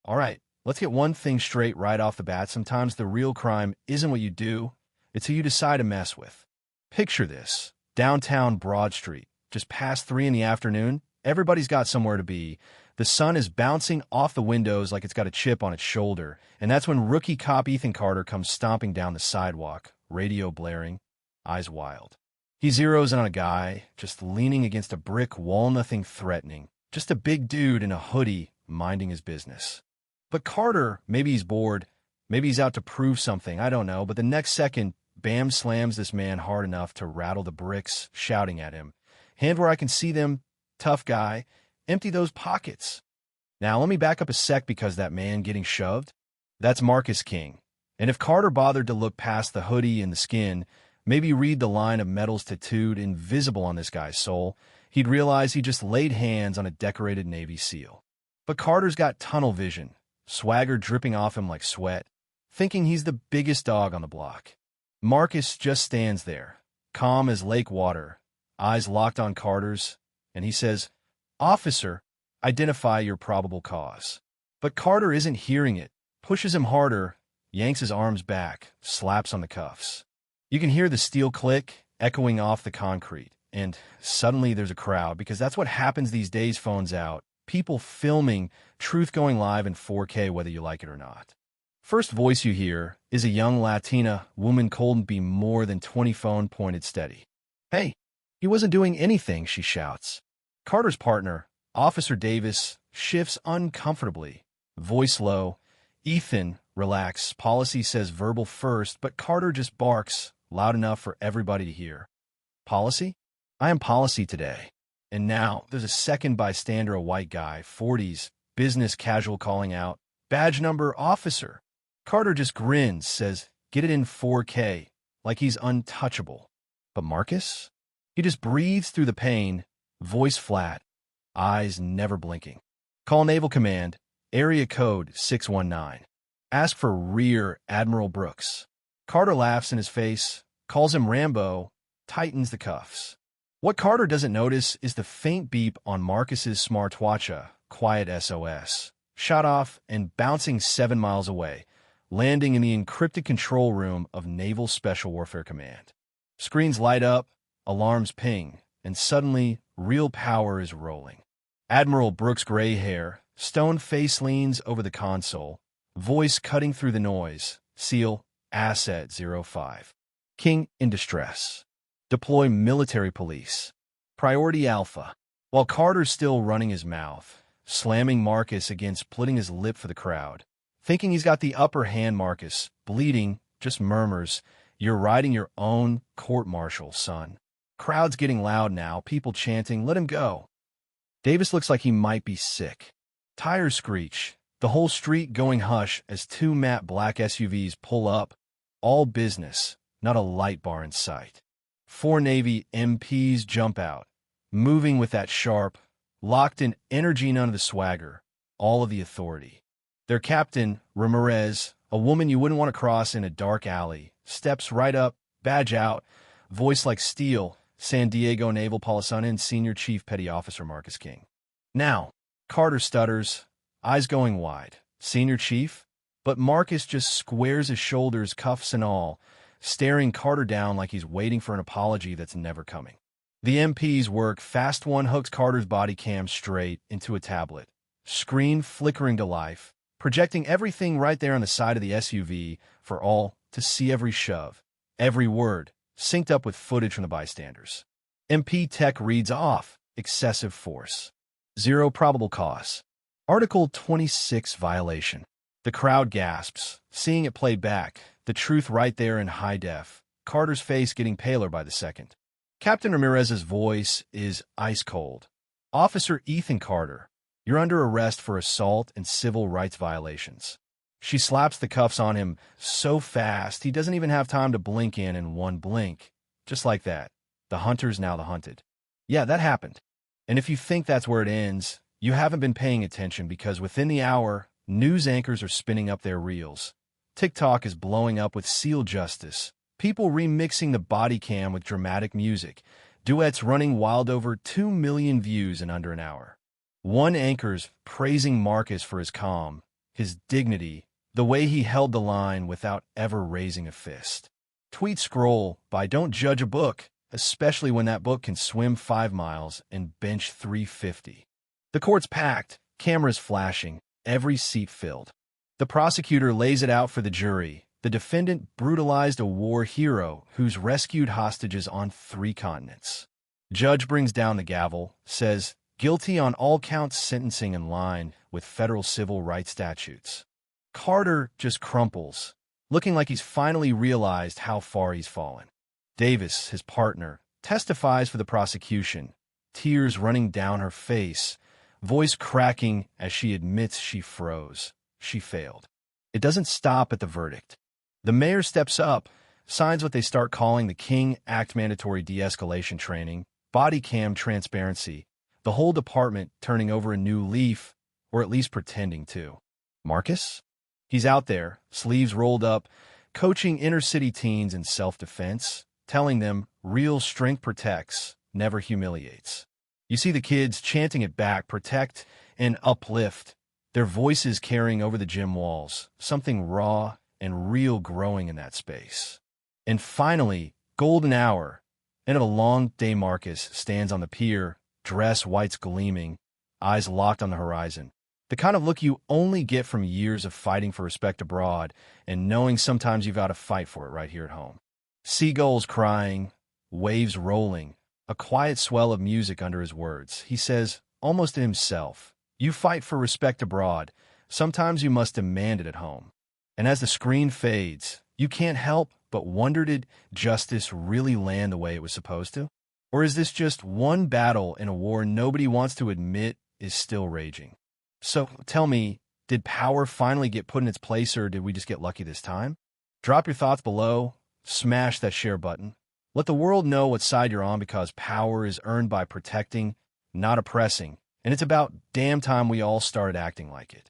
All right, let's get one thing straight right off the bat. Sometimes the real crime isn't what you do, it's who you decide to mess with. Picture this. Downtown Broad Street, just past 3 in the afternoon. Everybody's got somewhere to be. The sun is bouncing off the windows like it's got a chip on its shoulder. And that's when rookie cop Ethan Carter comes stomping down the sidewalk, radio blaring, eyes wild. He zeroes in on a guy, just leaning against a brick wall, nothing threatening. Just a big dude in a hoodie, minding his business. But Carter, maybe he's bored, maybe he's out to prove something, I don't know, but the next second, Bam slams this man hard enough to rattle the bricks, shouting at him, "Hand where I can see them, tough guy, empty those pockets." Now, let me back up a sec because that man getting shoved, that's Marcus King. And if Carter bothered to look past the hoodie and the skin, maybe read the line of metals tattooed invisible on this guy's soul, he'd realize he just laid hands on a decorated Navy SEAL. But Carter's got tunnel vision, swagger dripping off him like sweat, thinking he's the biggest dog on the block. Marcus just stands there, calm as lake water, eyes locked on Carter's, and he says, "Officer, identify your probable cause." But Carter isn't hearing it, pushes him harder, yanks his arms back, slaps on the cuffs. You can hear the steel click echoing off the concrete, and suddenly there's a crowd, because that's what happens these days, phones out, people filming, truth going live in 4K whether you like it or not. First voice you hear is a young Latina woman, couldn't be more than 20, phone pointed steady. "Hey, he wasn't doing anything," she shouts. Carter's partner, Officer Davis, shifts uncomfortably, voice low. "Ethan, relax, policy says verbal first," but Carter just barks, loud enough for everybody to hear. "Policy? I am policy today." And now there's a second bystander, a white guy, 40s, business casual, calling out, "Badge number, officer." Carter just grins, says, "Get it in 4K, like he's untouchable." But Marcus? He just breathes through the pain, voice flat, eyes never blinking. "Call Naval Command, area code 619. Ask for Rear Admiral Brooks." Carter laughs in his face, calls him Rambo, tightens the cuffs. What Carter doesn't notice is the faint beep on Marcus's smartwatch, quiet SOS, shot off and bouncing 7 miles away, landing in the encrypted control room of Naval Special Warfare Command. Screens light up, alarms ping, and suddenly, real power is rolling. Admiral Brooks' gray hair, stone face, leans over the console, voice cutting through the noise. "SEAL, Asset 05. King in distress. Deploy military police. Priority Alpha." While Carter's still running his mouth, slamming Marcus against, splitting his lip for the crowd. Thinking he's got the upper hand, Marcus, bleeding, just murmurs, "You're riding your own court-martial, son." Crowd's getting loud now, people chanting, "Let him go." Davis looks like he might be sick. Tires screech, the whole street going hush as 2 matte black SUVs pull up. All business, not a light bar in sight. 4 Navy MPs jump out, moving with that sharp, locked-in energy, none of the swagger, all of the authority. Their captain, Ramirez, a woman you wouldn't want to cross in a dark alley, steps right up, badge out, voice like steel, San Diego Naval Polisan and Senior Chief Petty Officer Marcus King. "Now," Carter stutters, eyes going wide. "Senior Chief?" But Marcus just squares his shoulders, cuffs and all, staring Carter down like he's waiting for an apology that's never coming. The MP's work fast. One hooks Carter's body cam straight into a tablet, screen flickering to life, projecting everything right there on the side of the SUV for all to see. Every shove, every word, synced up with footage from the bystanders. MP Tech reads off, "Excessive force. 0 probable cause. Article 26 violation." The crowd gasps, seeing it played back, the truth right there in high def, Carter's face getting paler by the second. Captain Ramirez's voice is ice cold. "Officer Ethan Carter, you're under arrest for assault and civil rights violations." She slaps the cuffs on him so fast he doesn't even have time to blink in one blink. Just like that, the hunter's now the hunted. Yeah, that happened. And if you think that's where it ends, you haven't been paying attention, because within the hour, news anchors are spinning up their reels. TikTok is blowing up with SEAL justice, people remixing the body cam with dramatic music, duets running wild, over 2 million views in under an hour. One anchor's praising Marcus for his calm, his dignity, the way he held the line without ever raising a fist. Tweet scroll by Don't Judge a Book, especially when that book can swim 5 miles and bench 350. The court's packed, cameras flashing, every seat filled. The prosecutor lays it out for the jury. The defendant brutalized a war hero who's rescued hostages on 3 continents. Judge brings down the gavel, says, guilty on all counts, sentencing in line with federal civil rights statutes. Carter just crumples, looking like he's finally realized how far he's fallen. Davis, his partner, testifies for the prosecution, tears running down her face, voice cracking as she admits she froze. She failed. It doesn't stop at the verdict. The mayor steps up, signs what they start calling the King Act mandatory de-escalation training, body cam transparency, the whole department turning over a new leaf, or at least pretending to. Marcus? He's out there, sleeves rolled up, coaching inner-city teens in self-defense, telling them real strength protects, never humiliates. You see the kids chanting it back, protect and uplift, their voices carrying over the gym walls, something raw and real growing in that space. And finally, golden hour. End of a long day. Marcus stands on the pier, dress whites gleaming, eyes locked on the horizon. The kind of look you only get from years of fighting for respect abroad and knowing sometimes you've got to fight for it right here at home. Seagulls crying, waves rolling, a quiet swell of music under his words. He says, almost to himself, you fight for respect abroad. Sometimes you must demand it at home. And as the screen fades, you can't help but wonder, did justice really land the way it was supposed to? Or is this just one battle in a war nobody wants to admit is still raging? So tell me, did power finally get put in its place, or did we just get lucky this time? Drop your thoughts below, smash that share button. Let the world know what side you're on, because power is earned by protecting, not oppressing. And it's about damn time we all started acting like it.